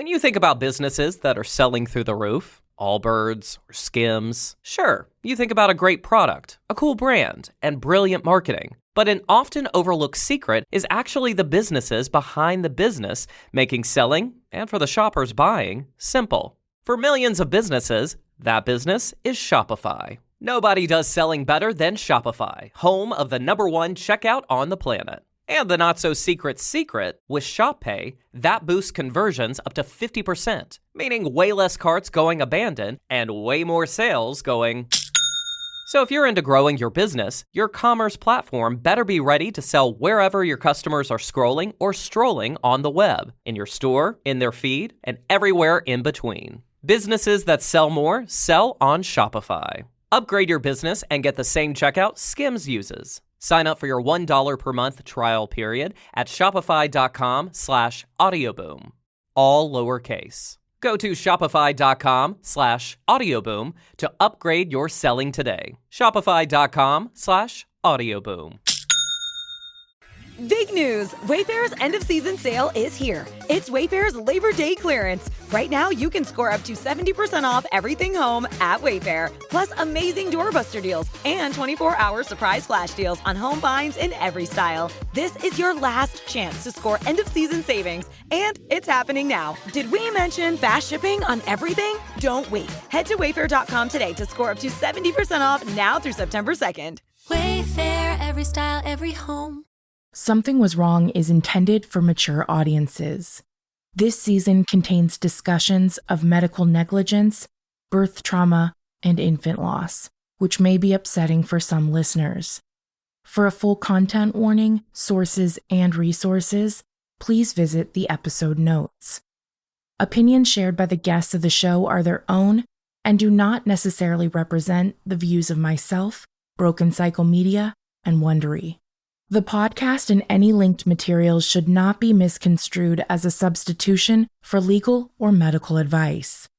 When you think about businesses that are selling through the roof, Allbirds or Skims, sure, you think about a great product, a cool brand, and brilliant marketing. But an often overlooked secret is actually the businesses behind the business, making selling, and for the shoppers buying, simple. For millions of businesses, that business is Shopify. Nobody does selling better than Shopify, home of the #1 checkout on the planet. And the not-so-secret secret, with Shop Pay, that boosts conversions up to 50%, meaning way less carts going abandoned and way more sales going. So if you're into growing your business, your commerce platform better be ready to sell wherever your customers are scrolling or strolling on the web, in your store, in their feed, and everywhere in between. Businesses that sell more sell on Shopify. Upgrade your business and get the same checkout Skims uses. Sign up for your $1 per month trial period at shopify.com/audioboom. All lowercase. Go to shopify.com/audioboom to upgrade your selling today. Shopify.com/audioboom. Big news! Wayfair's end-of-season sale is here. It's Wayfair's Labor Day clearance. Right now, you can score up to 70% off everything home at Wayfair. Plus, amazing doorbuster deals and 24-hour surprise flash deals on home finds in every style. This is your last chance to score end-of-season savings, and it's happening now. Did we mention fast shipping on everything? Don't wait. Head to wayfair.com today to score up to 70% off now through September 2nd. Wayfair, every style, every home. Something Was Wrong is intended for mature audiences. This season contains discussions of medical negligence, birth trauma, and infant loss, which may be upsetting for some listeners. For a full content warning, sources, and resources, please visit the episode notes. Opinions shared by the guests of the show are their own and do not necessarily represent the views of myself, Broken Cycle Media, and Wondery. The podcast and any linked materials should not be misconstrued as a substitution for legal or medical advice.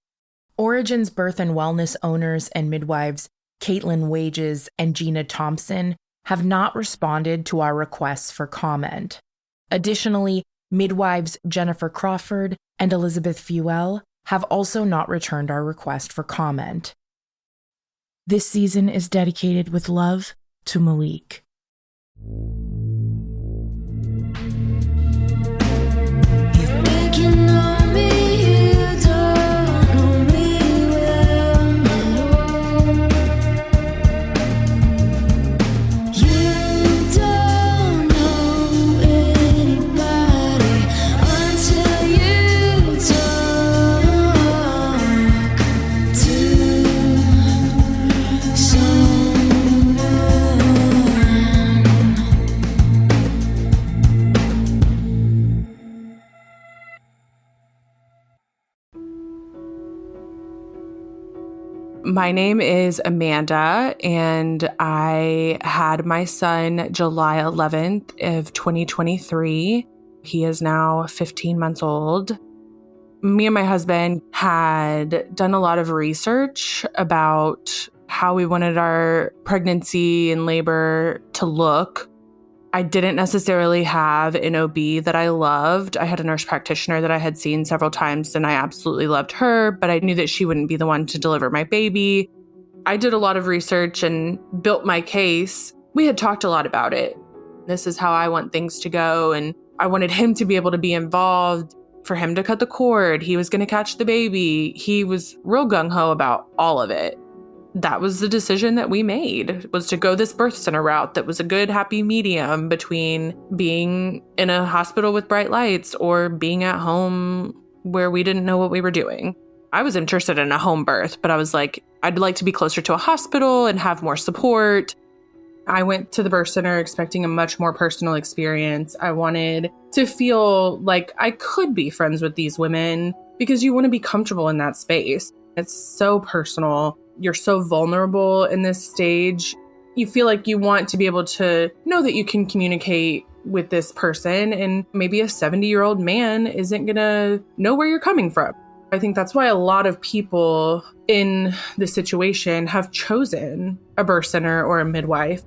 Origin's birth and wellness owners and midwives, Caitlin Wages and Gina Thompson, have not responded to our requests for comment. Additionally, midwives Jennifer Crawford and Elizabeth Fuel have also not returned our request for comment. This season is dedicated with love to Malik. My name is Amanda, and I had my son July 11th of 2023. He is now 15 months old. Me and my husband had done a lot of research about how we wanted our pregnancy and labor to look. I didn't necessarily have an OB that I loved. I had a nurse practitioner that I had seen several times, and I absolutely loved her, but I knew that she wouldn't be the one to deliver my baby. I did a lot of research and built my case. We had talked a lot about it. This is how I want things to go, and I wanted him to be able to be involved, for him to cut the cord. He was going to catch the baby. He was real gung-ho about all of it. That was the decision that we made, was to go this birth center route that was a good, happy medium between being in a hospital with bright lights or being at home where we didn't know what we were doing. I was interested in a home birth, but I was like, I'd like to be closer to a hospital and have more support. I went to the birth center expecting a much more personal experience. I wanted to feel like I could be friends with these women because you want to be comfortable in that space. It's so personal. You're so vulnerable in this stage. You feel like you want to be able to know that you can communicate with this person, and maybe a 70-year-old man isn't going to know where you're coming from. I think that's why a lot of people in this situation have chosen a birth center or a midwife.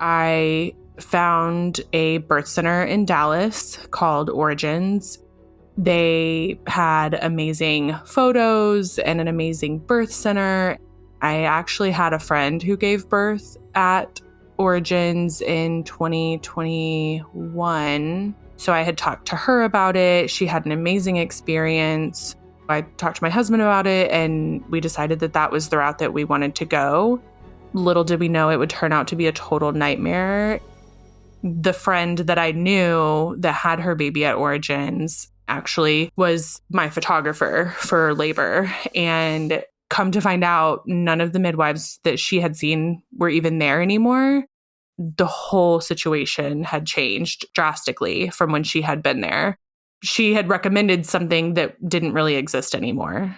I found a birth center in Dallas called Origins. They had amazing photos and an amazing birth center. I actually had a friend who gave birth at Origins in 2021. So I had talked to her about it. She had an amazing experience. I talked to my husband about it, and we decided that that was the route that we wanted to go. Little did we know it would turn out to be a total nightmare. The friend that I knew that had her baby at Origins actually was my photographer for labor. And come to find out, none of the midwives that she had seen were even there anymore. The whole situation had changed drastically from when she had been there. She had recommended something that didn't really exist anymore.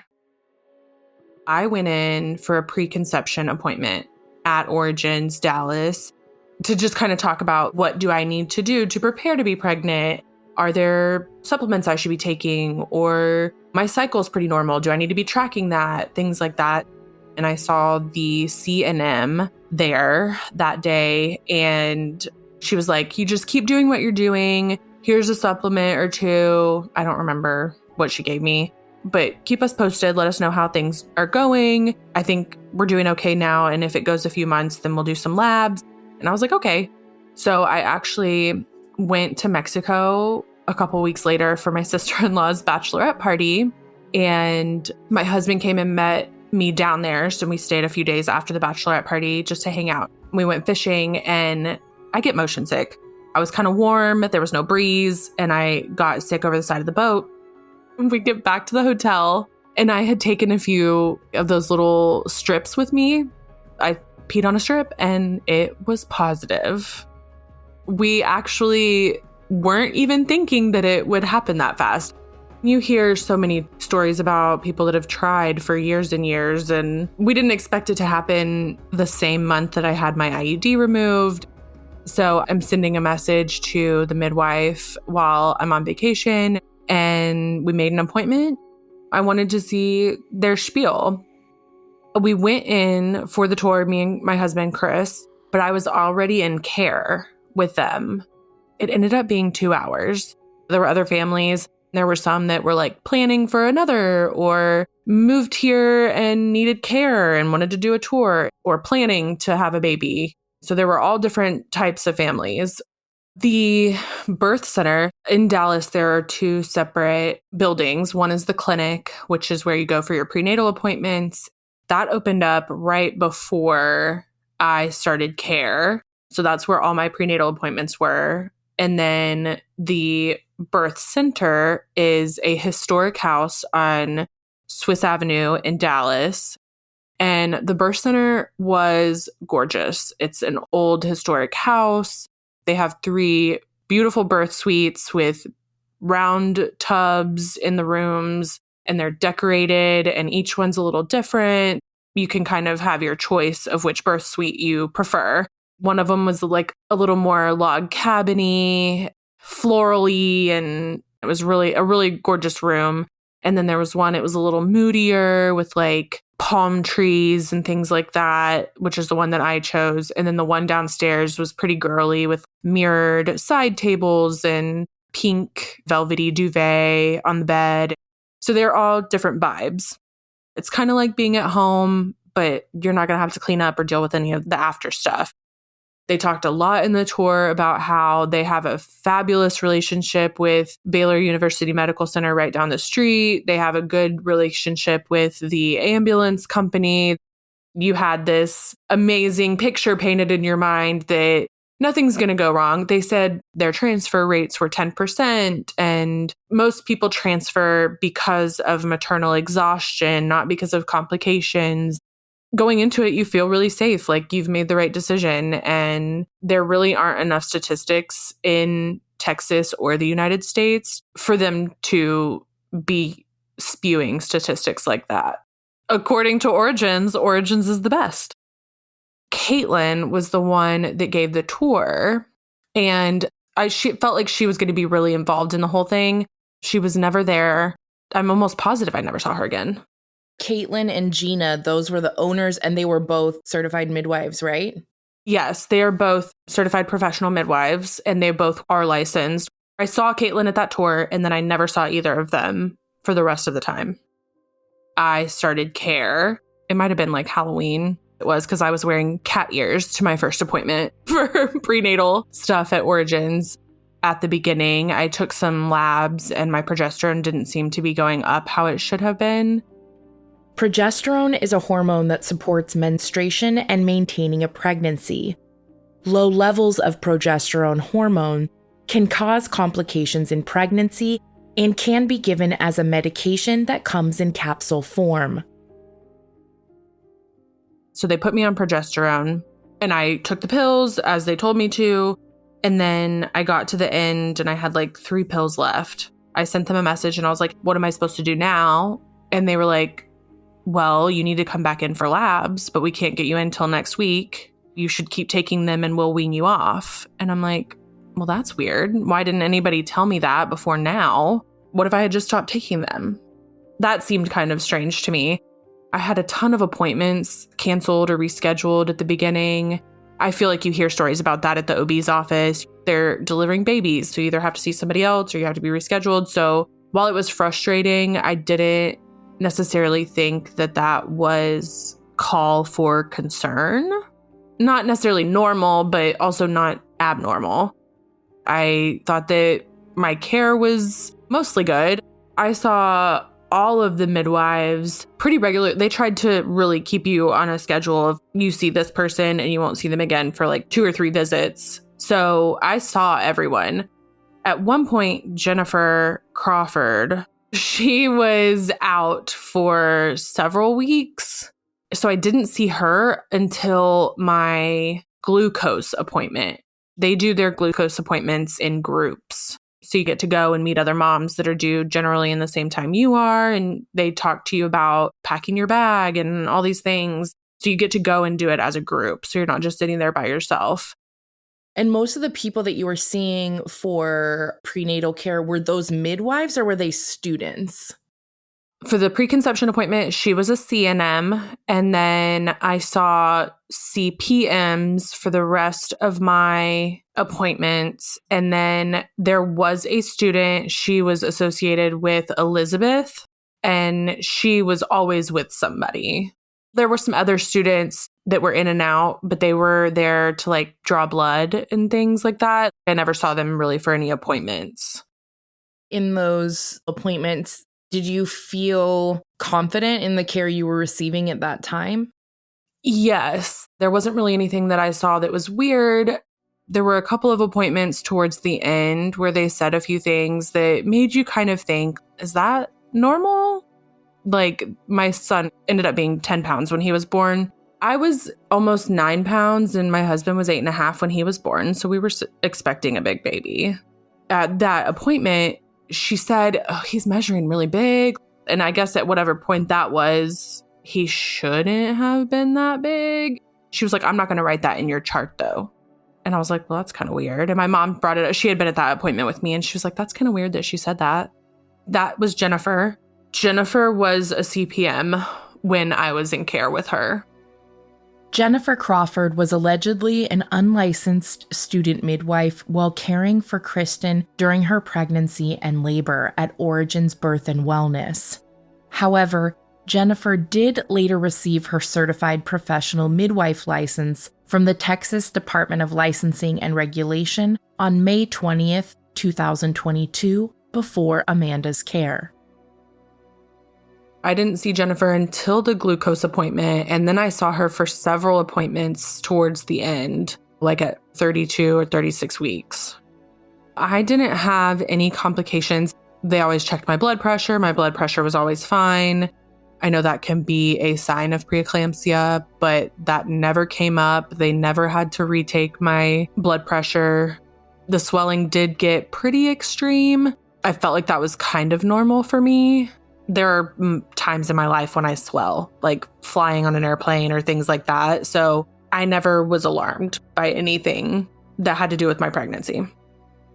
I went in for a preconception appointment at Origins, Dallas, to just kind of talk about what do I need to do to prepare to be pregnant? Are there supplements I should be taking? Or my cycle's pretty normal. Do I need to be tracking that? Things like that. And I saw the CNM there that day. And she was like, you just keep doing what you're doing. Here's a supplement or two. I don't remember what she gave me, but keep us posted. Let us know how things are going. I think we're doing okay now. And if it goes a few months, then we'll do some labs. And I was like, okay. So I actually went to Mexico a couple weeks later for my sister-in-law's bachelorette party. And my husband came and met me down there. So we stayed a few days after the bachelorette party just to hang out. We went fishing and I get motion sick. I was kind of warm. There was no breeze and I got sick over the side of the boat. We get back to the hotel and I had taken a few of those little strips with me. I peed on a strip and it was positive. We actually weren't even thinking that it would happen that fast. You hear so many stories about people that have tried for years and years, and we didn't expect it to happen the same month that I had my IUD removed. So I'm sending a message to the midwife while I'm on vacation, and we made an appointment. I wanted to see their spiel. We went in for the tour, me and my husband, Chris, but I was already in care with them. It ended up being 2 hours. There were other families. There were some that were like planning for another or moved here and needed care and wanted to do a tour or planning to have a baby. So there were all different types of families. The birth center in Dallas, there are two separate buildings. One is the clinic, which is where you go for your prenatal appointments. That opened up right before I started care. So that's where all my prenatal appointments were. And then the birth center is a historic house on Swiss Avenue in Dallas. And the birth center was gorgeous. It's an old historic house. They have 3 beautiful birth suites with round tubs in the rooms, and they're decorated, and each one's a little different. You can kind of have your choice of which birth suite you prefer. One of them was like a little more log cabin-y, floral-y, and it was really a really gorgeous room. And then there was one, it was a little moodier with like palm trees and things like that, which is the one that I chose. And then the one downstairs was pretty girly with mirrored side tables and pink velvety duvet on the bed. So they're all different vibes. It's kind of like being at home, but you're not going to have to clean up or deal with any of the after stuff. They talked a lot in the tour about how they have a fabulous relationship with Baylor University Medical Center right down the street. They have a good relationship with the ambulance company. You had this amazing picture painted in your mind that nothing's going to go wrong. They said their transfer rates were 10%, and most people transfer because of maternal exhaustion, not because of complications. Going into it, you feel really safe, like you've made the right decision. And there really aren't enough statistics in Texas or the United States for them to be spewing statistics like that. According to Origins is the best. Caitlin was the one that gave the tour, and she felt like she was going to be really involved in the whole thing. She was never there. I'm almost positive I never saw her again. Caitlin and Gina, those were the owners, and they were both certified midwives, right? Yes, they are both certified professional midwives, and they both are licensed. I saw Caitlin at that tour, and then I never saw either of them for the rest of the time. I started care. It might have been like Halloween. It was because I was wearing cat ears to my first appointment for prenatal stuff at Origins. At the beginning, I took some labs and my progesterone didn't seem to be going up how it should have been. Progesterone is a hormone that supports menstruation and maintaining a pregnancy. Low levels of progesterone hormone can cause complications in pregnancy and can be given as a medication that comes in capsule form. So they put me on progesterone and I took the pills as they told me to. And then I got to the end and I had like 3 pills left. I sent them a message and I was like, what am I supposed to do now? And they were like, well, you need to come back in for labs, but we can't get you in until next week. You should keep taking them and we'll wean you off. And I'm like, well, that's weird. Why didn't anybody tell me that before now? What if I had just stopped taking them? That seemed kind of strange to me. I had a ton of appointments canceled or rescheduled at the beginning. I feel like you hear stories about that at the OB's office. They're delivering babies, so you either have to see somebody else or you have to be rescheduled. So while it was frustrating, I didn't necessarily think that that was call for concern. Not necessarily normal, but also not abnormal. I thought that my care was mostly good. I saw all of the midwives pretty regularly. They tried to really keep you on a schedule of you see this person and you won't see them again for like 2 or 3 visits. So I saw everyone. At one point, Jennifer Crawford, she was out for several weeks. So I didn't see her until my glucose appointment. They do their glucose appointments in groups. So you get to go and meet other moms that are due generally in the same time you are. And they talk to you about packing your bag and all these things. So you get to go and do it as a group. So you're not just sitting there by yourself. And most of the people that you were seeing for prenatal care, were those midwives or were they students? For the preconception appointment, she was a CNM, and then I saw CPMs for the rest of my appointments. And then there was a student, she was associated with Elizabeth, and she was always with somebody. There were some other students that were in and out, but they were there to like draw blood and things like that. I never saw them really for any appointments. In those appointments, did you feel confident in the care you were receiving at that time? Yes. There wasn't really anything that I saw that was weird. There were a couple of appointments towards the end where they said a few things that made you kind of think, is that normal? Like my son ended up being 10 pounds when he was born. I was almost 9 pounds and my husband was 8.5 when he was born. So we were expecting a big baby. At that appointment, she said, oh, he's measuring really big. And I guess at whatever point that was, he shouldn't have been that big. She was like, I'm not going to write that in your chart though. And I was like, well, that's kind of weird. And my mom brought it up. She had been at that appointment with me and she was like, that's kind of weird that she said that. That was Jennifer. Jennifer was a CPM when I was in care with her. Jennifer Crawford was allegedly an unlicensed student midwife while caring for Kristen during her pregnancy and labor at Origins Birth and Wellness. However, Jennifer did later receive her certified professional midwife license from the Texas Department of Licensing and Regulation on May 20th, 2022, before Amanda's care. I didn't see Jennifer until the glucose appointment, and then I saw her for several appointments towards the end, like at 32 or 36 weeks. I didn't have any complications. They always checked my blood pressure. My blood pressure was always fine. I know that can be a sign of preeclampsia, but that never came up. They never had to retake my blood pressure. The swelling did get pretty extreme. I felt like that was kind of normal for me. There are times in my life when I swell, like flying on an airplane or things like that. So I never was alarmed by anything that had to do with my pregnancy.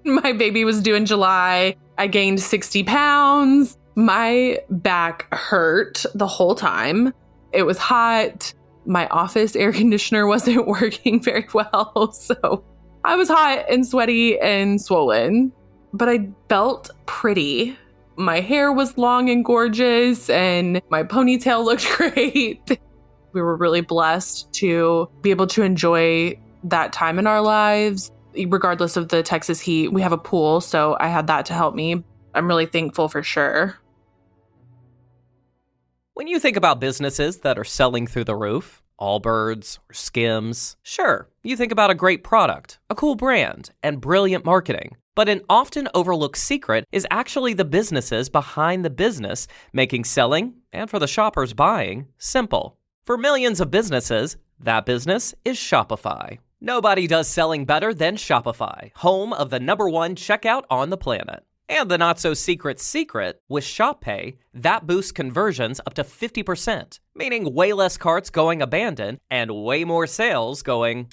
My baby was due in July. I gained 60 pounds. My back hurt the whole time. It was hot. My office air conditioner wasn't working very well. So I was hot and sweaty and swollen. but I felt pretty. My hair was long and gorgeous, and my ponytail looked great. We were really blessed to be able to enjoy that time in our lives. Regardless of the Texas heat, we have a pool, so I had that to help me. I'm really thankful for sure. When you think about businesses that are selling through the roof, Allbirds or Skims, sure, you think about a great product, a cool brand, and brilliant marketing. But an often overlooked secret is actually the businesses behind the business, making selling, and for the shoppers buying, simple. For millions of businesses, that business is Shopify. Nobody does selling better than Shopify, home of the #1 checkout on the planet. And the not-so-secret secret, with Shop Pay, that boosts conversions up to 50%, meaning way less carts going abandoned and way more sales going...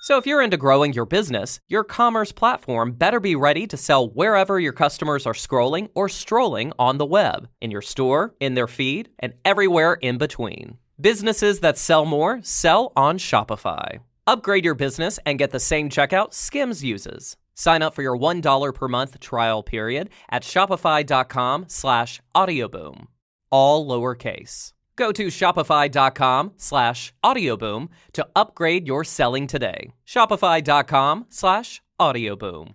So if you're into growing your business, your commerce platform better be ready to sell wherever your customers are scrolling or strolling on the web, in your store, in their feed, and everywhere in between. Businesses that sell more sell on Shopify. Upgrade your business and get the same checkout Skims uses. Sign up for your $1 per month trial period at shopify.com/audioboom. All lowercase. Go to shopify.com/audioboom to upgrade your selling today. Shopify.com/audioboom.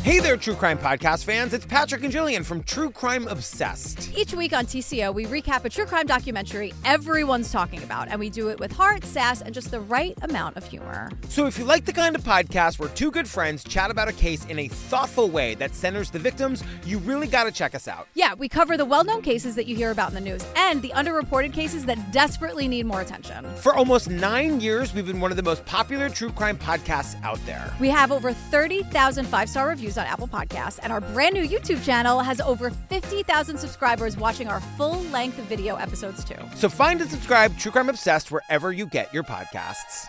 Hey there, True Crime Podcast fans. It's Patrick and Jillian from True Crime Obsessed. Each week on TCO, we recap a true crime documentary everyone's talking about, and we do it with heart, sass, and just the right amount of humor. So if you like the kind of podcast where two good friends chat about a case in a thoughtful way that centers the victims, you really got to check us out. Yeah, we cover the well-known cases that you hear about in the news and the underreported cases that desperately need more attention. For almost 9 years, we've been one of the most popular true crime podcasts out there. We have over 30,000 five-star reviews on Apple Podcasts, and our brand new YouTube channel has over 50,000 subscribers watching our full-length video episodes too. So find and subscribe True Crime Obsessed wherever you get your podcasts.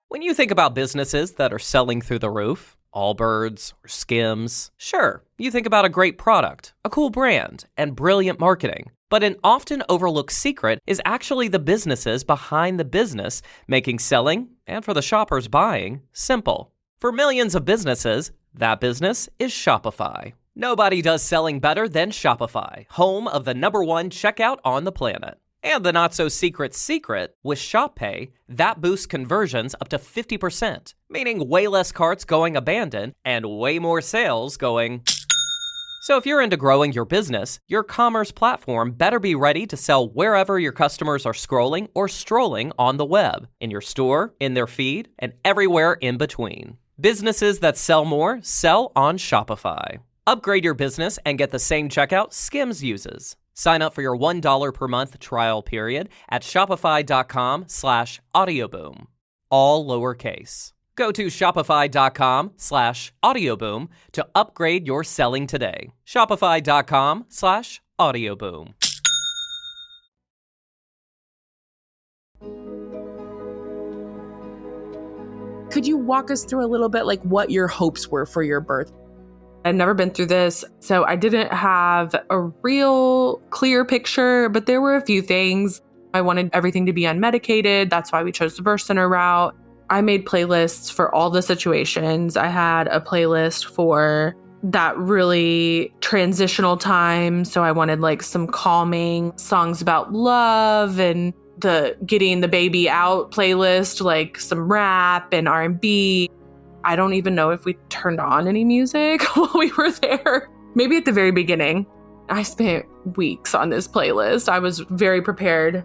When you think about businesses that are selling through the roof, Allbirds or Skims, sure, you think about a great product, a cool brand, and brilliant marketing. But an often overlooked secret is actually the businesses behind the business, making selling, and for the shoppers buying, simple. For millions of businesses, that business is Shopify. Nobody does selling better than Shopify, home of the #1 checkout on the planet. And the not-so-secret secret, with Shop Pay, that boosts conversions up to 50%, meaning way less carts going abandoned and way more sales going... So if you're into growing your business, your commerce platform better be ready to sell wherever your customers are scrolling or strolling on the web, in your store, in their feed, and everywhere in between. Businesses that sell more sell on Shopify. Upgrade your business and get the same checkout Skims uses. Sign up for your $1 per month trial period at shopify.com/audioboom. All lowercase. Go to shopify.com/audioboom to upgrade your selling today. Shopify.com/audioboom. Could you walk us through a little bit like what your hopes were for your birth? I'd never been through this, so I didn't have a real clear picture, but there were a few things. I wanted everything to be unmedicated. That's why we chose the birth center route. I made playlists for all the situations. I had a playlist for that really transitional time. So I wanted like some calming songs about love, and the getting the baby out playlist, like some rap and R&B. I don't even know if we turned on any music while we were there. Maybe at the very beginning. I spent weeks on this playlist. I was very prepared.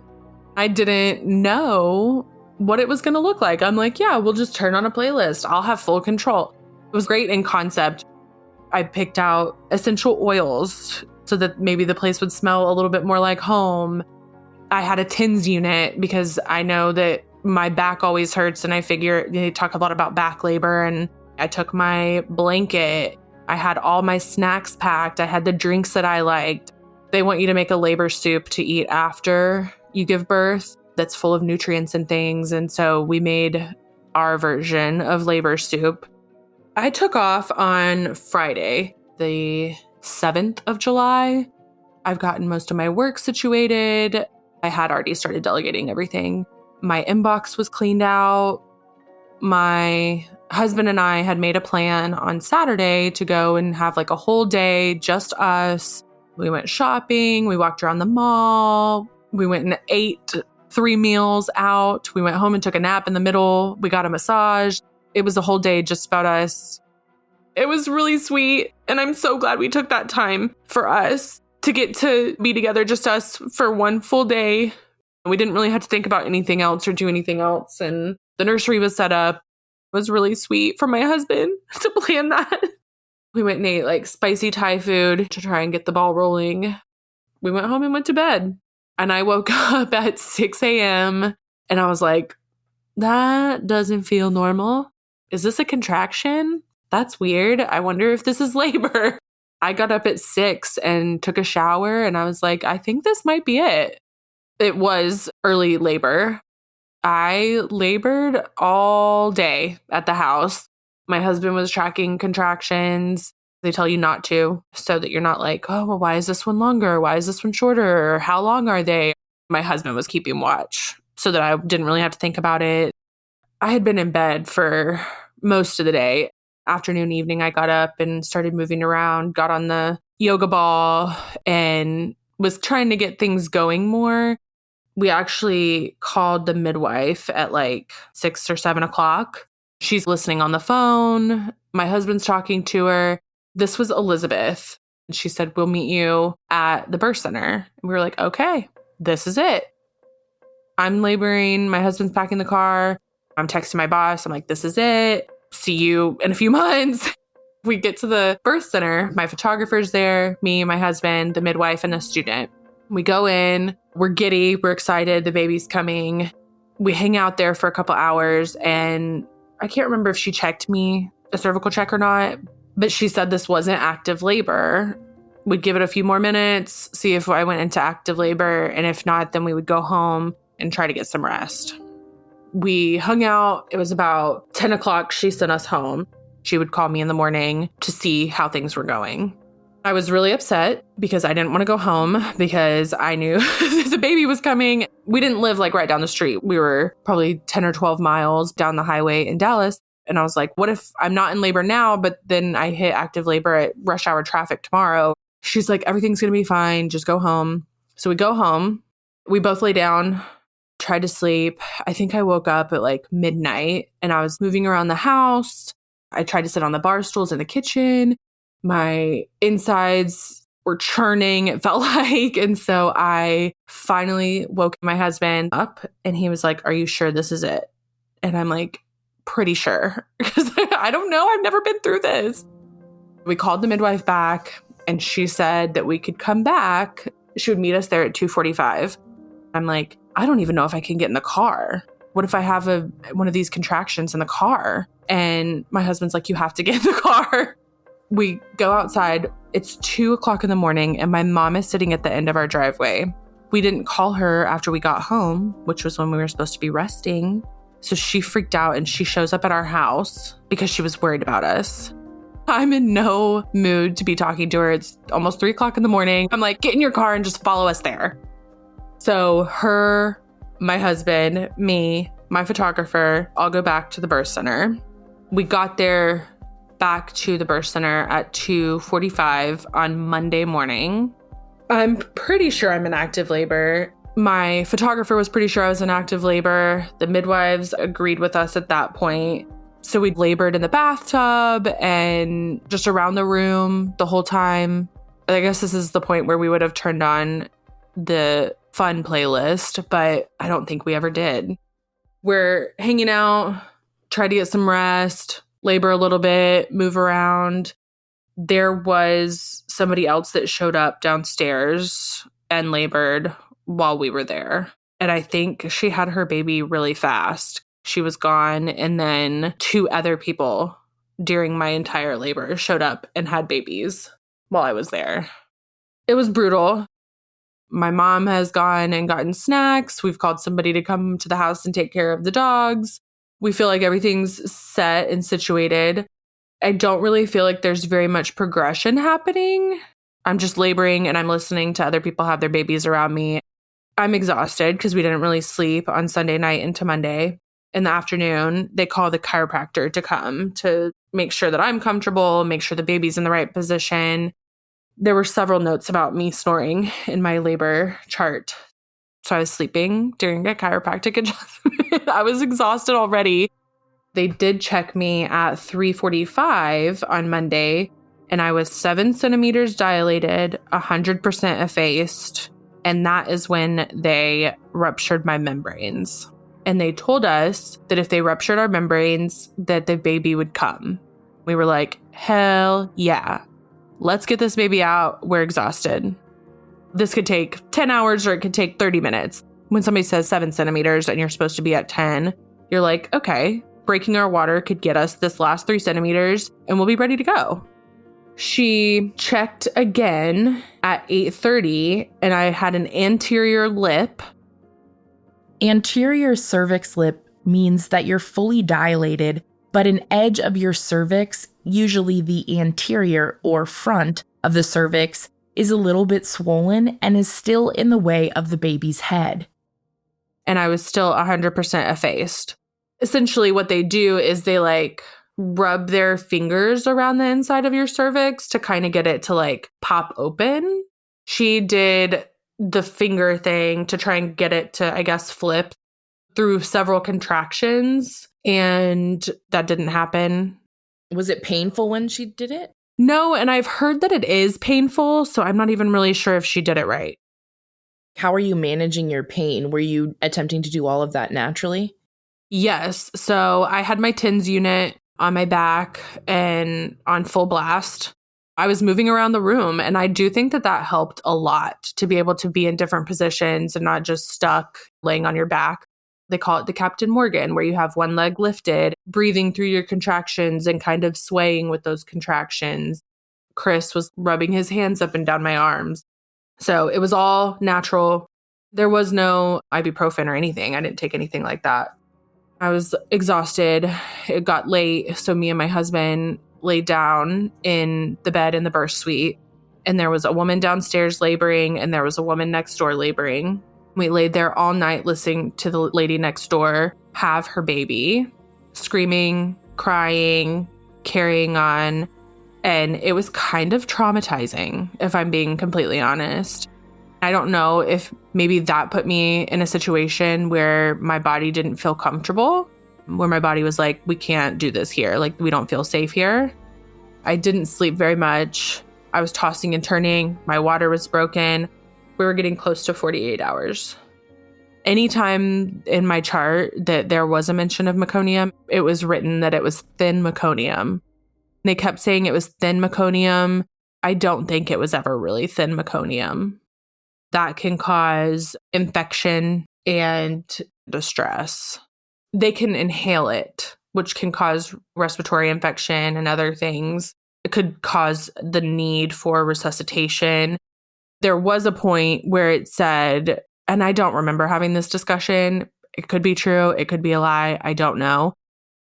I didn't know what it was going to look like. I'm like, yeah, we'll just turn on a playlist. I'll have full control. It was great in concept. I picked out essential oils so that maybe the place would smell a little bit more like home. I had a TINS unit because I know that my back always hurts, and I figure they talk a lot about back labor, and I took my blanket. I had all my snacks packed. I had the drinks that I liked. They want you to make a labor soup to eat after you give birth that's full of nutrients and things. And so we made our version of labor soup. I took off on Friday, the 7th of July. I've gotten most of my work situated. I had already started delegating everything. My inbox was cleaned out. my husband and I had made a plan on Saturday to go and have like a whole day, just us. We went shopping. We walked around the mall. We went and ate 3 meals out. We went home and took a nap in the middle. We got a massage. It was a whole day just about us. It was really sweet. And I'm so glad we took that time for us to get to be together, just us for one full day. We didn't really have to think about anything else or do anything else. And the nursery was set up. It was really sweet for my husband to plan that. We went and ate like spicy Thai food to try and get the ball rolling. We went home and went to bed. And I woke up at 6 a.m. and I was like, that doesn't feel normal. Is this a contraction? That's weird. I wonder if this is labor. I got up at 6 and took a shower and I was like, I think this might be it. It was early labor. I labored all day at the house. My husband was tracking contractions. They tell you not to, so that you're not like, oh, well, why is this one longer? Why is this one shorter? Or how long are they? My husband was keeping watch so that I didn't really have to think about it. I had been in bed for most of the day. Afternoon, evening, I got up and started moving around, got on the yoga ball and was trying to get things going more. We actually called the midwife at like 6 or 7 o'clock. She's listening on the phone. My husband's talking to her. This was Elizabeth. She said, we'll meet you at the birth center. And we were like, okay, this is it. I'm laboring. My husband's packing the car. I'm texting my boss. I'm like, this is it. See you in a few months. We get to the birth center. My photographer's there, me, my husband, the midwife, and a student. We go in. We're giddy. We're excited. The baby's coming. We hang out there for a couple hours. And I can't remember if she checked me a cervical check or not, but she said this wasn't active labor. We'd give it a few more minutes, see if I went into active labor. And if not, then we would go home and try to get some rest. We hung out. It was about 10 o'clock. She sent us home. She would call me in the morning to see how things were going. I was really upset because I didn't want to go home because I knew the baby was coming. We didn't live like right down the street. We were probably 10 or 12 miles down the highway in Dallas. And I was like, what if I'm not in labor now, but then I hit active labor at rush hour traffic tomorrow? She's like, everything's going to be fine. Just go home. So we go home. We both lay down, tried to sleep. I think I woke up at like midnight and I was moving around the house. I tried to sit on the bar stools in the kitchen. My insides were churning, it felt like. And so I finally woke my husband up and he was like, are you sure this is it? And I'm like, pretty sure. Because I don't know. I've never been through this. We called the midwife back and she said that we could come back. She would meet us there at 2:45. I'm like, I don't even know if I can get in the car. What if I have one of these contractions in the car? And my husband's like, you have to get in the car. We go outside. It's 2 o'clock in the morning and my mom is sitting at the end of our driveway. We didn't call her after we got home, which was when we were supposed to be resting. So she freaked out and she shows up at our house because she was worried about us. I'm in no mood to be talking to her. It's almost 3 o'clock in the morning. I'm like, get in your car and just follow us there. So her, my husband, me, my photographer, all go back to the birth center. We got there back to the birth center at 2:45 on Monday morning. I'm pretty sure I'm in active labor. My photographer was pretty sure I was in active labor. The midwives agreed with us at that point. So we labored in the bathtub and just around the room the whole time. I guess this is the point where we would have turned on the fun playlist, but I don't think we ever did. We're hanging out, try to get some rest, labor a little bit, move around. There was somebody else that showed up downstairs and labored while we were there. And I think she had her baby really fast. She was gone. And then 2 other people during my entire labor showed up and had babies while I was there. It was brutal. My mom has gone and gotten snacks. We've called somebody to come to the house and take care of the dogs. We feel like everything's set and situated. I don't really feel like there's very much progression happening. I'm just laboring and I'm listening to other people have their babies around me. I'm exhausted because we didn't really sleep on Sunday night into Monday. in the afternoon, they call the chiropractor to come to make sure that I'm comfortable, make sure the baby's in the right position. There were several notes about me snoring in my labor chart. So I was sleeping during a chiropractic adjustment. I was exhausted already. They did check me at 3:45 on Monday, and I was 7 centimeters dilated, 100% effaced. And that is when they ruptured my membranes. And they told us that if they ruptured our membranes, that the baby would come. We were like, hell yeah. Let's get this baby out. We're exhausted. This could take 10 hours or it could take 30 minutes. When somebody says 7 centimeters and you're supposed to be at 10, you're like, okay, breaking our water could get us this last 3 centimeters and we'll be ready to go. She checked again at 8:30 and I had an anterior lip. Anterior cervix lip means that you're fully dilated, but an edge of your cervix, usually the anterior or front of the cervix, is a little bit swollen and is still in the way of the baby's head. And I was still 100% effaced. Essentially what they do is they rub their fingers around the inside of your cervix to kind of get it to pop open. She did the finger thing to try and get it to, I guess, flip through several contractions, and that didn't happen. Was it painful when she did it? No, and I've heard that it is painful, so I'm not even really sure if she did it right. How are you managing your pain? Were you attempting to do all of that naturally? Yes. So I had my TINS unit on my back and on full blast. I was moving around the room, and I do think that that helped a lot to be able to be in different positions and not just stuck laying on your back. They call it the Captain Morgan, where you have one leg lifted, breathing through your contractions and kind of swaying with those contractions. Chris was rubbing his hands up and down my arms. So it was all natural. There was no ibuprofen or anything. I didn't take anything like that. I was exhausted. It got late, so me and my husband laid down in the bed in the birth suite, and there was a woman downstairs laboring, and there was a woman next door laboring. We laid there all night listening to the lady next door have her baby, screaming, crying, carrying on, and it was kind of traumatizing, if I'm being completely honest. I don't know if maybe that put me in a situation where my body didn't feel comfortable, where my body was like, we can't do this here. We don't feel safe here. I didn't sleep very much. I was tossing and turning. My water was broken. We were getting close to 48 hours. Anytime in my chart that there was a mention of meconium, it was written that it was thin meconium. They kept saying it was thin meconium. I don't think it was ever really thin meconium. That can cause infection and distress. They can inhale it, which can cause respiratory infection and other things. It could cause the need for resuscitation. There was a point where it said, and I don't remember having this discussion. It could be true. It could be a lie. I don't know.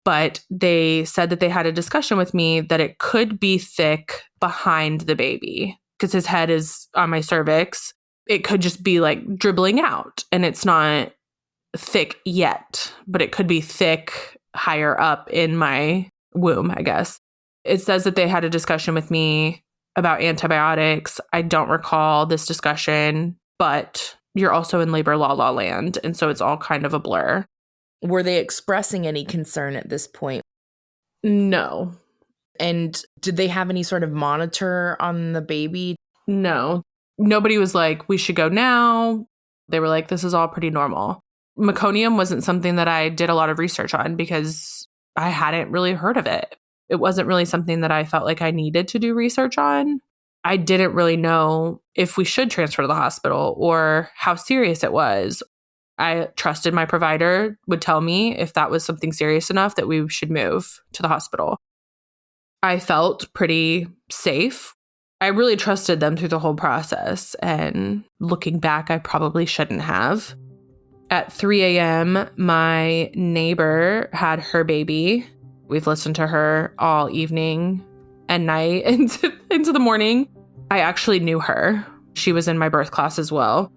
But they said that they had a discussion with me that it could be thick behind the baby because his head is on my cervix. It could just be dribbling out, and it's not thick yet, but it could be thick higher up in my womb, I guess. It says that they had a discussion with me about antibiotics. I don't recall this discussion, but you're also in labor la land, and so it's all kind of a blur. Were they expressing any concern at this point? No. And did they have any sort of monitor on the baby? No. Nobody was like, we should go now. They were like, this is all pretty normal. Meconium wasn't something that I did a lot of research on because I hadn't really heard of it. It wasn't really something that I felt like I needed to do research on. I didn't really know if we should transfer to the hospital or how serious it was. I trusted my provider would tell me if that was something serious enough that we should move to the hospital. I felt pretty safe. I really trusted them through the whole process. And looking back, I probably shouldn't have. At 3 a.m., my neighbor had her baby. We've listened to her all evening and night into the morning. I actually knew her. She was in my birth class as well.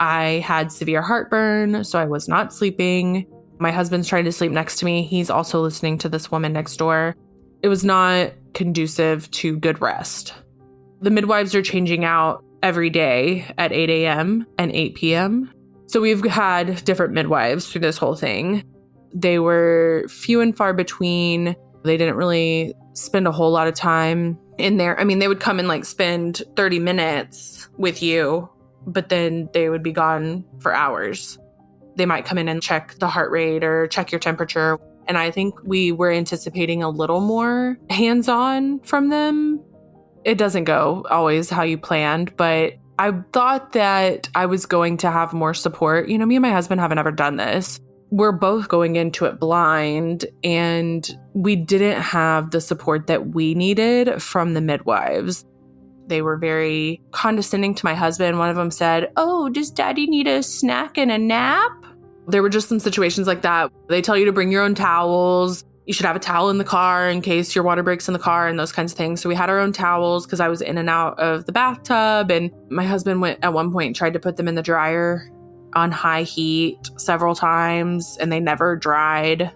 I had severe heartburn, so I was not sleeping. My husband's trying to sleep next to me. He's also listening to this woman next door. It was not conducive to good rest. The midwives are changing out every day at 8 a.m. and 8 p.m. So we've had different midwives through this whole thing. They were few and far between. They didn't really spend a whole lot of time in there. I mean, they would come and like spend 30 minutes with you, but then they would be gone for hours. They might come in and check the heart rate or check your temperature. And I think we were anticipating a little more hands-on from them. It doesn't go always how you planned, but I thought that I was going to have more support. You know, me and my husband haven't ever done this. We're both going into it blind, and we didn't have the support that we needed from the midwives. They were very condescending to my husband. One of them said, "Oh, does daddy need a snack and a nap?" There were just some situations like that. They tell you to bring your own towels. You should have a towel in the car in case your water breaks in the car and those kinds of things. So we had our own towels because I was in and out of the bathtub. And my husband went at one point and tried to put them in the dryer on high heat several times, and they never dried.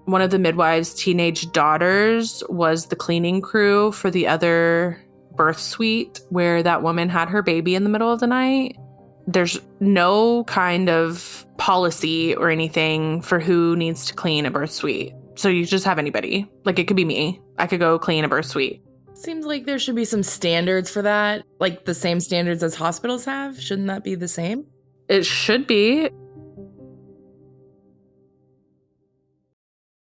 One of the midwives' teenage daughters was the cleaning crew for the other birth suite where that woman had her baby in the middle of the night. There's no kind of policy or anything for who needs to clean a birth suite. So you just have anybody. Like, it could be me. I could go clean a birth suite. Seems like there should be some standards for that, like the same standards as hospitals have. Shouldn't that be the same? It should be.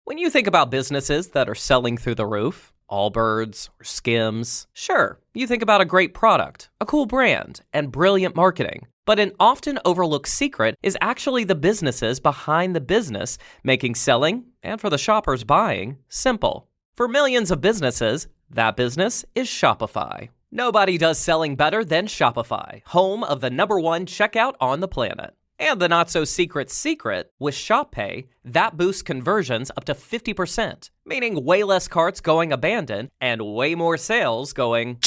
When you think about businesses that are selling through the roof, Allbirds or Skims, sure, you think about a great product, a cool brand, and brilliant marketing. But an often overlooked secret is actually the businesses behind the business, making selling, and for the shoppers buying, simple. For millions of businesses, that business is Shopify. Nobody does selling better than Shopify, home of the #1 checkout on the planet. And the not-so-secret secret, with Shop Pay, that boosts conversions up to 50%, meaning way less carts going abandoned and way more sales going...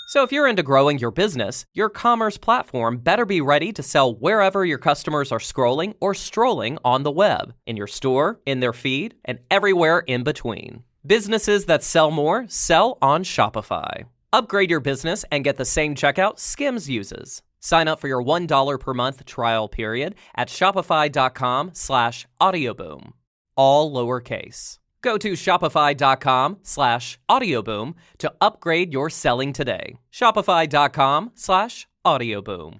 So if you're into growing your business, your commerce platform better be ready to sell wherever your customers are scrolling or strolling on the web, in your store, in their feed, and everywhere in between. Businesses that sell more sell on Shopify. Upgrade your business and get the same checkout Skims uses. Sign up for your $1 per month trial period at shopify.com/audioboom. All lowercase. Go to shopify.com/audioboom to upgrade your selling today. Shopify.com/audioboom.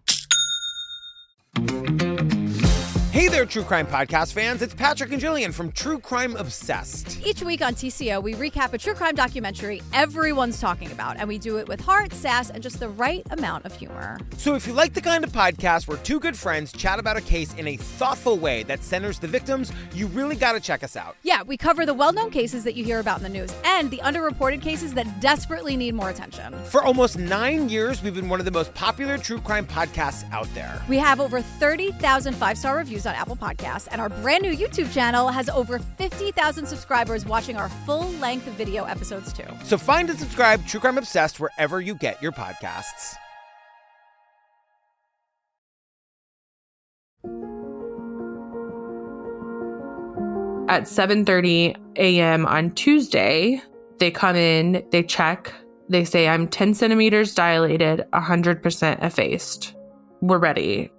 Hey there, True Crime Podcast fans. It's Patrick and Jillian from True Crime Obsessed. Each week on TCO, we recap a true crime documentary everyone's talking about, and we do it with heart, sass, and just the right amount of humor. So if you like the kind of podcast where two good friends chat about a case in a thoughtful way that centers the victims, you really got to check us out. Yeah, we cover the well-known cases that you hear about in the news and the underreported cases that desperately need more attention. For almost 9 years, we've been one of the most popular true crime podcasts out there. We have over 30,000 five-star reviews on Apple Podcasts, and our brand new YouTube channel has over 50,000 subscribers watching our full-length video episodes too. So find and subscribe True Crime Obsessed wherever you get your podcasts. At 7:30 a.m. on Tuesday, they come in, they check, they say, "I'm 10 centimeters dilated, 100% effaced. We're ready."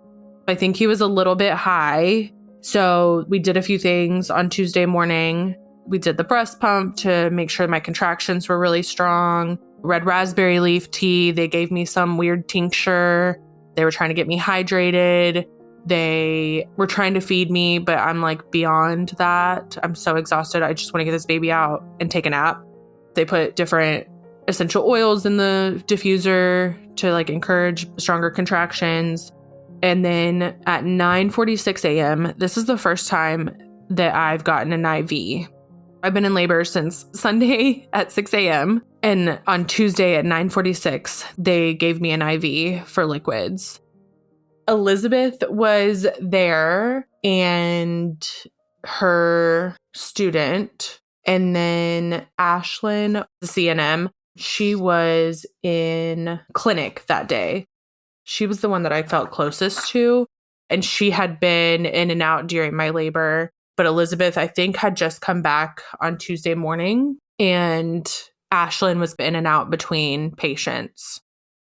I think he was a little bit high, so we did a few things on Tuesday morning. We did the breast pump to make sure my contractions were really strong. Red raspberry leaf tea. They gave me some weird tincture. They were trying to get me hydrated. They were trying to feed me, but I'm like beyond that. I'm so exhausted. I just want to get this baby out and take a nap. They put different essential oils in the diffuser to like encourage stronger contractions. And then at 9:46 a.m., this is the first time that I've gotten an IV. I've been in labor since Sunday at 6 a.m. And on Tuesday at 9:46, they gave me an IV for liquids. Elizabeth was there and her student. And then Ashlyn, the CNM, she was in clinic that day. She was the one that I felt closest to, and she had been in and out during my labor. But Elizabeth, I think, had just come back on Tuesday morning, and Ashlyn was in and out between patients.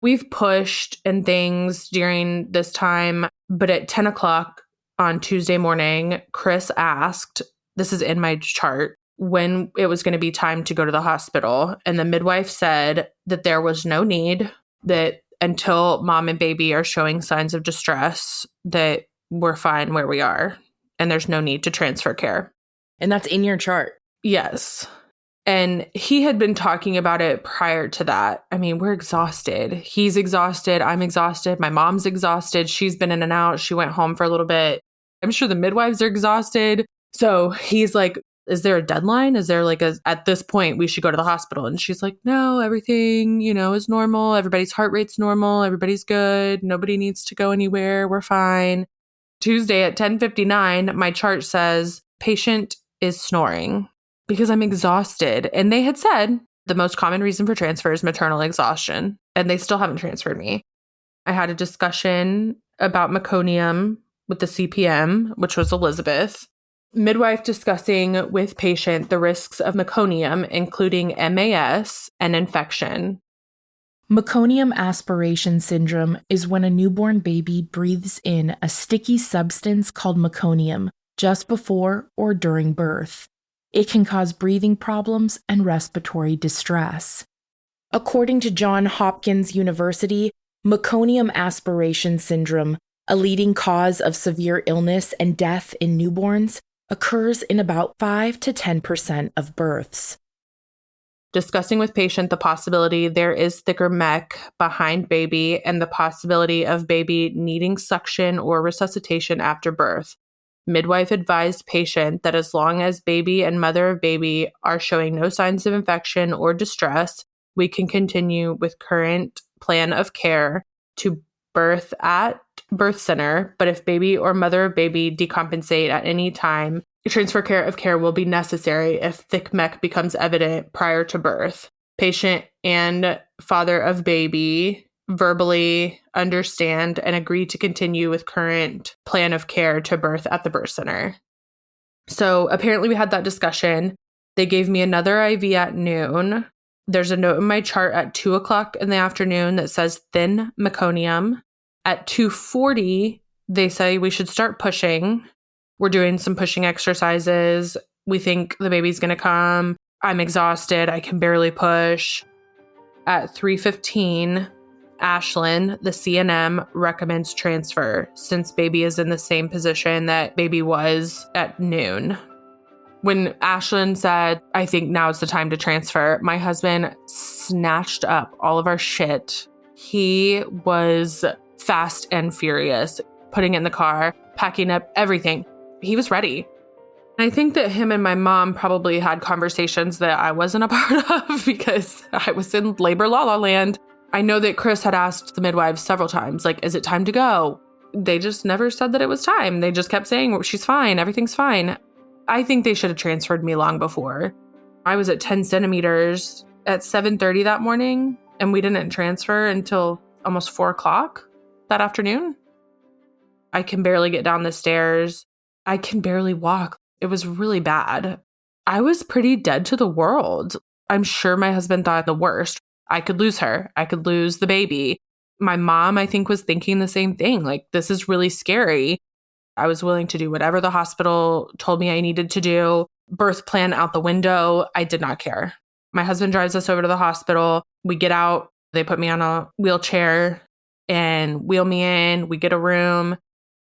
We've pushed and things during this time, but at 10 o'clock on Tuesday morning, Chris asked, this is in my chart, when it was going to be time to go to the hospital. And the midwife said that there was no need, that until mom and baby are showing signs of distress, that we're fine where we are and there's no need to transfer care. And that's in your chart. Yes. And he had been talking about it prior to that. I mean, we're exhausted. He's exhausted. I'm exhausted. My mom's exhausted. She's been in and out. She went home for a little bit. I'm sure the midwives are exhausted. So he's like, is there a deadline? Is there like at this point, we should go to the hospital? And she's like, no, everything, is normal. Everybody's heart rate's normal. Everybody's good. Nobody needs to go anywhere. We're fine. Tuesday at 10:59, my chart says patient is snoring because I'm exhausted. And they had said the most common reason for transfer is maternal exhaustion. And they still haven't transferred me. I had a discussion about meconium with the CPM, which was Elizabeth. Midwife discussing with patient the risks of meconium, including MAS and infection. Meconium aspiration syndrome is when a newborn baby breathes in a sticky substance called meconium just before or during birth. It can cause breathing problems and respiratory distress. According to Johns Hopkins University, meconium aspiration syndrome, a leading cause of severe illness and death in newborns, occurs in about 5 to 10% of births. Discussing with patient the possibility there is thicker MEAC behind baby and the possibility of baby needing suction or resuscitation after birth. Midwife advised patient that as long as baby and mother of baby are showing no signs of infection or distress, we can continue with current plan of care to birth at birth center, but if baby or mother of baby decompensate at any time, transfer of care will be necessary if thick MEAC becomes evident prior to birth. Patient and father of baby verbally understand and agree to continue with current plan of care to birth at the birth center. So apparently we had that discussion. They gave me another IV at noon. There's a note in my chart at 2 o'clock in the afternoon that says thin meconium. At 2:40, they say we should start pushing. We're doing some pushing exercises. We think the baby's going to come. I'm exhausted. I can barely push. At 3:15, Ashlyn, the CNM, recommends transfer since baby is in the same position that baby was at noon. When Ashlyn said, I think now is the time to transfer, my husband snatched up all of our shit. He was fast and furious, putting it in the car, packing up everything. He was ready. I think that him and my mom probably had conversations that I wasn't a part of because I was in labor la land. I know that Chris had asked the midwives several times, like, is it time to go? They just never said that it was time. They just kept saying, well, she's fine. Everything's fine. I think they should have transferred me long before. I was at 10 centimeters at 7:30 that morning, and we didn't transfer until almost 4 o'clock that afternoon. I can barely get down the stairs. I can barely walk. It was really bad. I was pretty dead to the world. I'm sure my husband thought the worst. I could lose her. I could lose the baby. My mom, I think, was thinking the same thing. Like, this is really scary. I was willing to do whatever the hospital told me I needed to do. Birth plan out the window. I did not care. My husband drives us over to the hospital. We get out. They put me on a wheelchair and wheel me in. We get a room.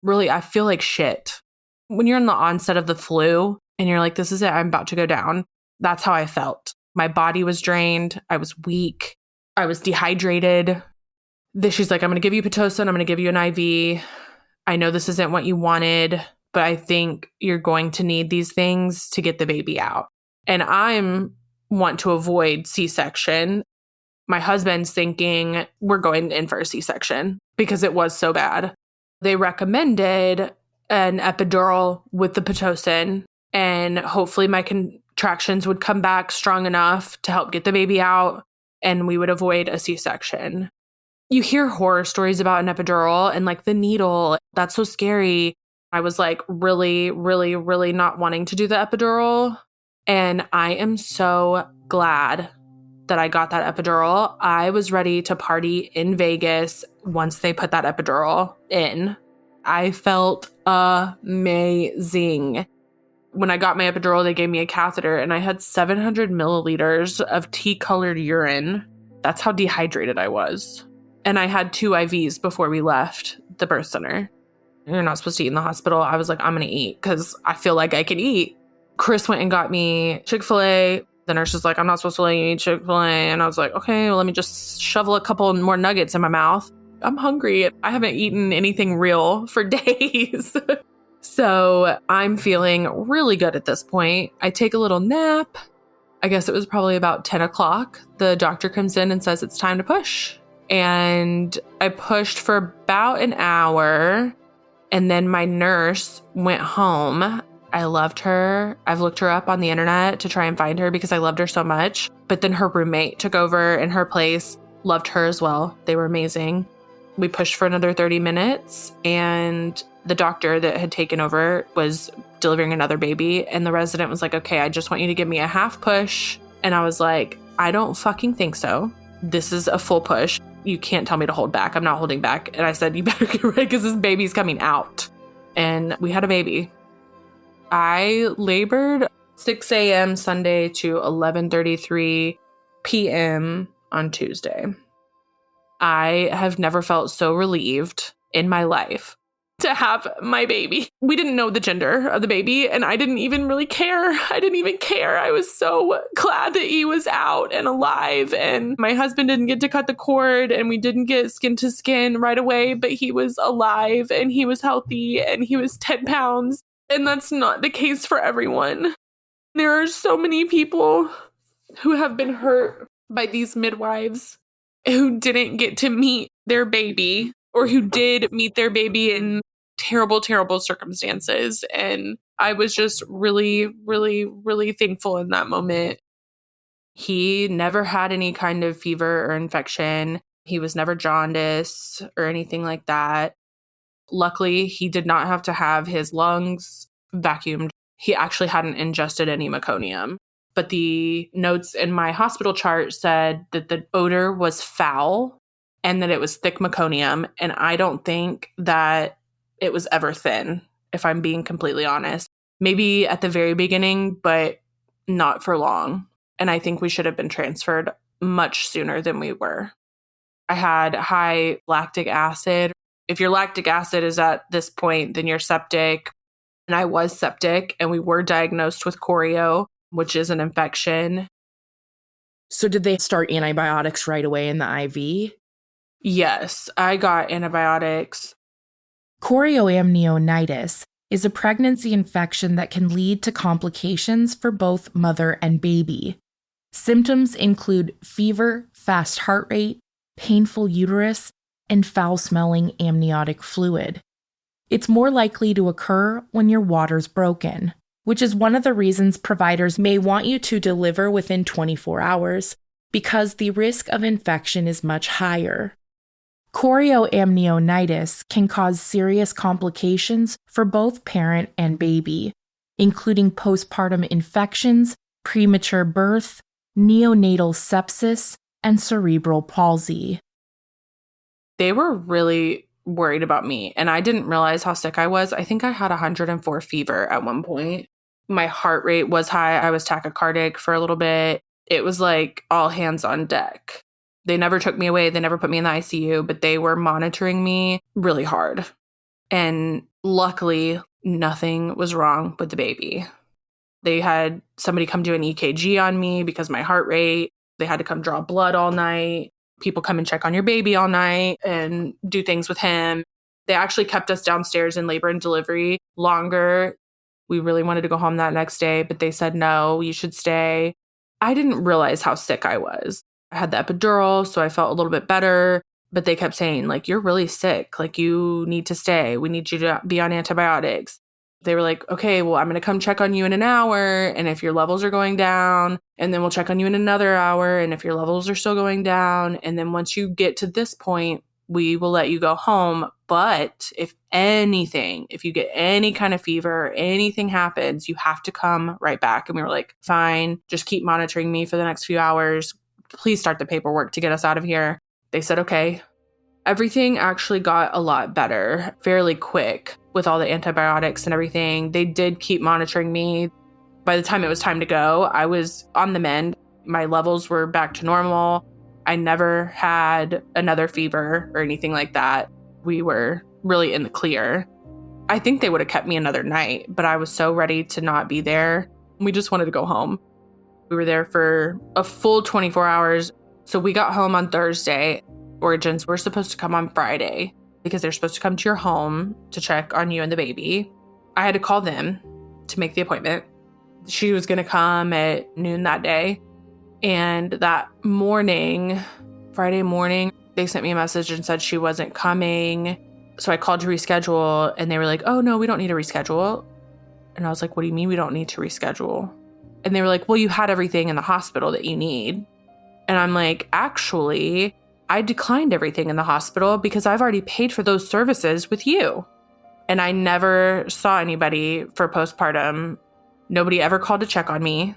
Really, I feel like shit. When you're in the onset of the flu and you're like, this is it, I'm about to go down. That's how I felt. My body was drained. I was weak. I was dehydrated. She's like, I'm going to give you Pitocin. I'm going to give you an IV. I know this isn't what you wanted, but I think you're going to need these things to get the baby out. And I want to avoid C-section. My husband's thinking we're going in for a C-section because it was so bad. They recommended an epidural with the Pitocin, and hopefully my contractions would come back strong enough to help get the baby out, and we would avoid a C-section. You hear horror stories about an epidural and like the needle. That's so scary. I was like really, really, really not wanting to do the epidural. And I am so glad that I got that epidural. I was ready to party in Vegas once they put that epidural in. I felt amazing. When I got my epidural, they gave me a catheter and I had 700 milliliters of tea-colored urine. That's how dehydrated I was. And I had 2 IVs before we left the birth center. You're not supposed to eat in the hospital. I was like, I'm going to eat because I feel like I can eat. Chris went and got me Chick-fil-A. The nurse was like, I'm not supposed to let you eat Chick-fil-A. And I was like, okay, well, let me just shovel a couple more nuggets in my mouth. I'm hungry. I haven't eaten anything real for days. So I'm feeling really good at this point. I take a little nap. I guess it was probably about 10 o'clock. The doctor comes in and says it's time to push. And I pushed for about an hour. And then my nurse went home. I loved her. I've looked her up on the internet to try and find her because I loved her so much. But then her roommate took over in her place. Loved her as well. They were amazing. We pushed for another 30 minutes and the doctor that had taken over was delivering another baby. And the resident was like, okay, I just want you to give me a half push. And I was like, I don't fucking think so. This is a full push. You can't tell me to hold back. I'm not holding back. And I said, you better get ready because this baby's coming out. And we had a baby. I labored 6 a.m. Sunday to 11:33 p.m. on Tuesday. I have never felt so relieved in my life to have my baby. We didn't know the gender of the baby, and I didn't even really care. I didn't even care. I was so glad that he was out and alive, and my husband didn't get to cut the cord, and we didn't get skin to skin right away, but he was alive, and he was healthy, and he was 10 pounds, and that's not the case for everyone. There are so many people who have been hurt by these midwives who didn't get to meet their baby or who did meet their baby in terrible, terrible circumstances. And I was just really, really, really thankful in that moment. He never had any kind of fever or infection. He was never jaundice or anything like that. Luckily, he did not have to have his lungs vacuumed. He actually hadn't ingested any meconium. But the notes in my hospital chart said that the odor was foul and that it was thick meconium. And I don't think that it was ever thin, if I'm being completely honest. Maybe at the very beginning, but not for long. And I think we should have been transferred much sooner than we were. I had high lactic acid. If your lactic acid is at this point, then you're septic. And I was septic, and we were diagnosed with chorio, which is an infection. So did they start antibiotics right away in the IV? Yes, I got antibiotics. Chorioamnionitis is a pregnancy infection that can lead to complications for both mother and baby. Symptoms include fever, fast heart rate, painful uterus, and foul-smelling amniotic fluid. It's more likely to occur when your water's broken, which is one of the reasons providers may want you to deliver within 24 hours, because the risk of infection is much higher. Chorioamnionitis can cause serious complications for both parent and baby, including postpartum infections, premature birth, neonatal sepsis, and cerebral palsy. They were really worried about me, and I didn't realize how sick I was. I think I had 104 fever at one point. My heart rate was high. I was tachycardic for a little bit. It was like all hands on deck. They never took me away. They never put me in the ICU, but they were monitoring me really hard. And luckily, nothing was wrong with the baby. They had somebody come do an EKG on me because of my heart rate. They had to come draw blood all night. People come and check on your baby all night and do things with him. They actually kept us downstairs in labor and delivery longer. We really wanted to go home that next day, but they said, no, you should stay. I didn't realize how sick I was. I had the epidural, so I felt a little bit better, but they kept saying, like, you're really sick. Like, you need to stay. We need you to be on antibiotics. They were like, okay, well, I'm going to come check on you in an hour. And if your levels are going down, and then we'll check on you in another hour. And if your levels are still going down, and then once you get to this point, we will let you go home. But if you get any kind of fever, anything happens, you have to come right back. And we were like, fine, just keep monitoring me for the next few hours. Please start the paperwork to get us out of here. They said, okay. Everything actually got a lot better fairly quick with all the antibiotics and everything. They did keep monitoring me. By the time it was time to go, I was on the mend. My levels were back to normal. I never had another fever or anything like that. We were really in the clear. I think they would have kept me another night, but I was so ready to not be there. We just wanted to go home. We were there for a full 24 hours. So we got home on Thursday. Origins were supposed to come on Friday because they're supposed to come to your home to check on you and the baby. I had to call them to make the appointment. She was going to come at noon that day. And that morning, Friday morning, they sent me a message and said she wasn't coming. So I called to reschedule and they were like, oh, no, we don't need to reschedule. And I was like, what do you mean we don't need to reschedule? And they were like, well, you had everything in the hospital that you need. And I'm like, actually, I declined everything in the hospital because I've already paid for those services with you. And I never saw anybody for postpartum. Nobody ever called to check on me.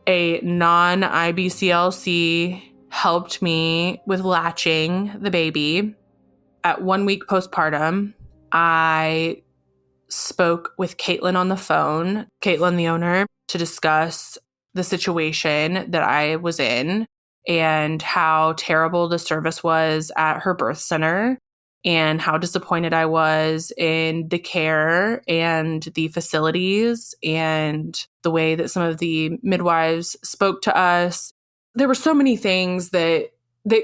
A non-IBCLC helped me with latching the baby. At 1 week postpartum, I spoke with Caitlin on the phone, Caitlin, the owner, to discuss the situation that I was in and how terrible the service was at her birth center and how disappointed I was in the care and the facilities and the way that some of the midwives spoke to us. There were so many things that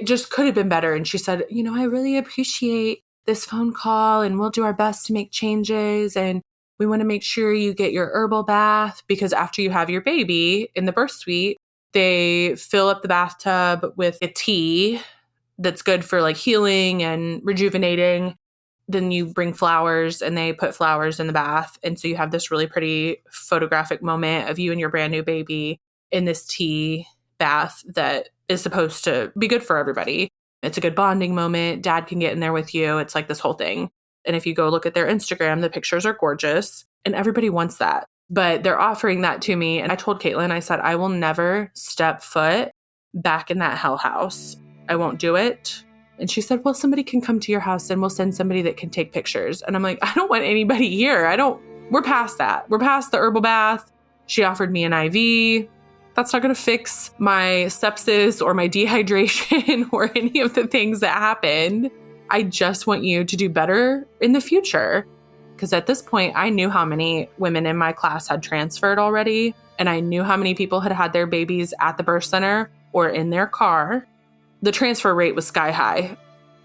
just could have been better. And she said, I really appreciate this phone call and we'll do our best to make changes. And we want to make sure you get your herbal bath because after you have your baby in the birth suite, they fill up the bathtub with a tea that's good for like healing and rejuvenating. Then you bring flowers and they put flowers in the bath. And so you have this really pretty photographic moment of you and your brand new baby in this tea bath that is supposed to be good for everybody. It's a good bonding moment. Dad can get in there with you. It's like this whole thing. And if you go look at their Instagram, the pictures are gorgeous and everybody wants that. But they're offering that to me. And I told Caitlin, I said, I will never step foot back in that hell house. I won't do it. And she said, well, somebody can come to your house and we'll send somebody that can take pictures. And I'm like, I don't want anybody here. We're past that. We're past the herbal bath. She offered me an IV. That's not going to fix my sepsis or my dehydration or any of the things that happened. I just want you to do better in the future. Because at this point, I knew how many women in my class had transferred already. And I knew how many people had had their babies at the birth center or in their car. The transfer rate was sky high.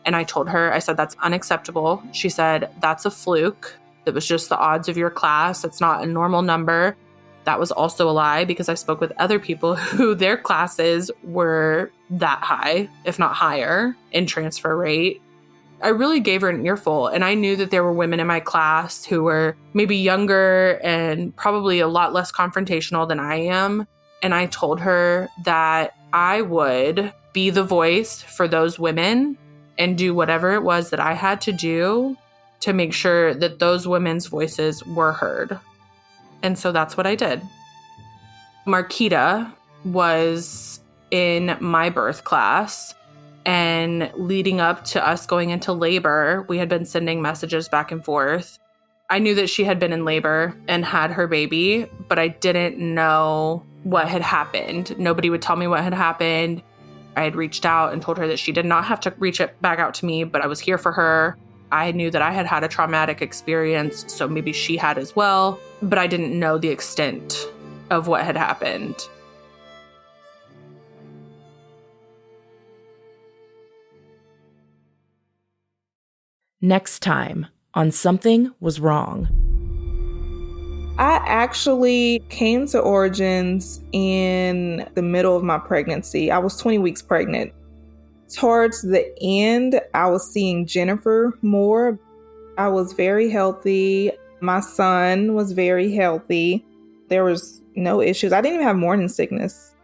And I told her, I said, that's unacceptable. She said, that's a fluke. It was just the odds of your class. It's not a normal number. That was also a lie because I spoke with other people who their classes were that high, if not higher, in transfer rate. I really gave her an earful, and I knew that there were women in my class who were maybe younger and probably a lot less confrontational than I am. And I told her that I would be the voice for those women and do whatever it was that I had to do to make sure that those women's voices were heard. And so that's what I did. Marquita was in my birth class. And leading up to us going into labor, we had been sending messages back and forth. I knew that she had been in labor and had her baby, but I didn't know what had happened. Nobody would tell me what had happened. I had reached out and told her that she did not have to reach it back out to me, but I was here for her. I knew that I had had a traumatic experience, so maybe she had as well, but I didn't know the extent of what had happened. Next time on Something Was Wrong. I actually came to Origins in the middle of my pregnancy. I was 20 weeks pregnant. Towards the end, I was seeing Jennifer more. I was very healthy. My son was very healthy. There was no issues. I didn't even have morning sickness.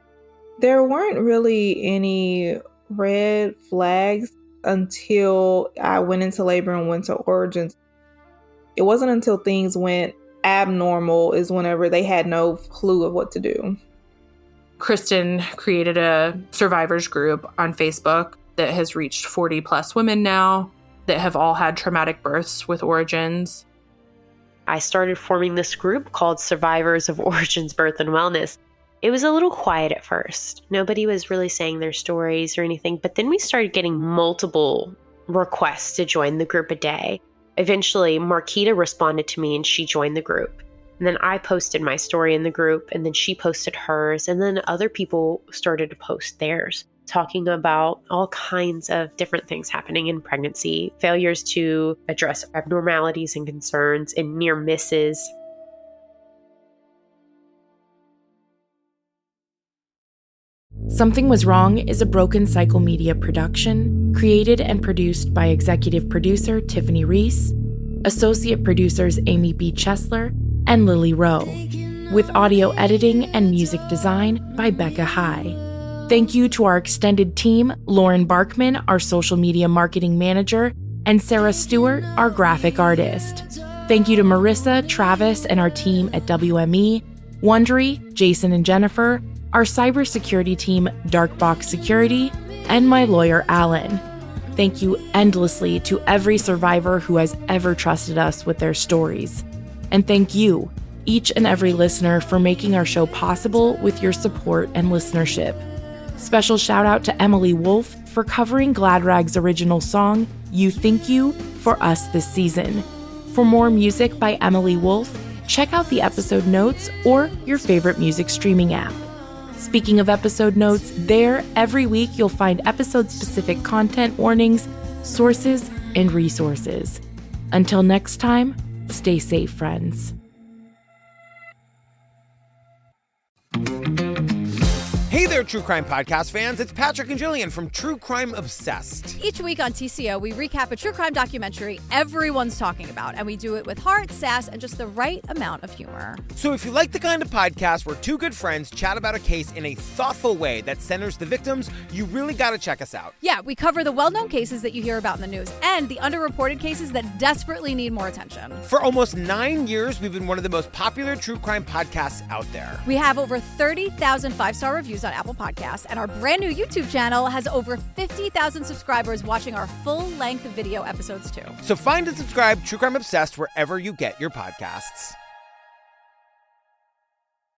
There weren't really any red flags. until I went into labor and went to origins. It wasn't until things went abnormal is whenever they had no clue of what to do. Kristen created a survivors group on Facebook that has reached 40 plus women now that have all had traumatic births with origins. I started forming this group called Survivors of Origins, Birth and Wellness. It was a little quiet at first. Nobody was really saying their stories or anything, but then we started getting multiple requests to join the group a day. Eventually, Marquita responded to me and she joined the group. And then I posted my story in the group, and then she posted hers, and then other people started to post theirs, talking about all kinds of different things happening in pregnancy, failures to address abnormalities and concerns, and near misses. Something Was Wrong is a Broken Cycle Media production, created and produced by executive producer Tiffany Reese, associate producers Amy B. Chesler, and Lily Rowe, with audio editing and music design by Becca High. Thank you to our extended team, Lauren Barkman, our social media marketing manager, and Sarah Stewart, our graphic artist. Thank you to Marissa, Travis, and our team at WME, Wondery, Jason and Jennifer, our cybersecurity team, Darkbox Security, and my lawyer, Alan. Thank you endlessly to every survivor who has ever trusted us with their stories. And thank you, each and every listener, for making our show possible with your support and listenership. Special shout out to Emily Wolf for covering Gladrag's original song, You Think You, for us this season. For more music by Emily Wolf, check out the episode notes or your favorite music streaming app. Speaking of episode notes, there every week you'll find episode-specific content warnings, sources, and resources. Until next time, stay safe, friends. Hey there, True Crime Podcast fans. It's Patrick and Jillian from True Crime Obsessed. Each week on TCO, we recap a true crime documentary everyone's talking about, and we do it with heart, sass, and just the right amount of humor. So if you like the kind of podcast where two good friends chat about a case in a thoughtful way that centers the victims, you really got to check us out. Yeah, we cover the well-known cases that you hear about in the news and the underreported cases that desperately need more attention. For almost 9 years, we've been one of the most popular true crime podcasts out there. We have over 30,000 five-star reviews on Apple Podcasts, and our brand new YouTube channel has over 50,000 subscribers watching our full-length video episodes too. So find and subscribe True Crime Obsessed wherever you get your podcasts.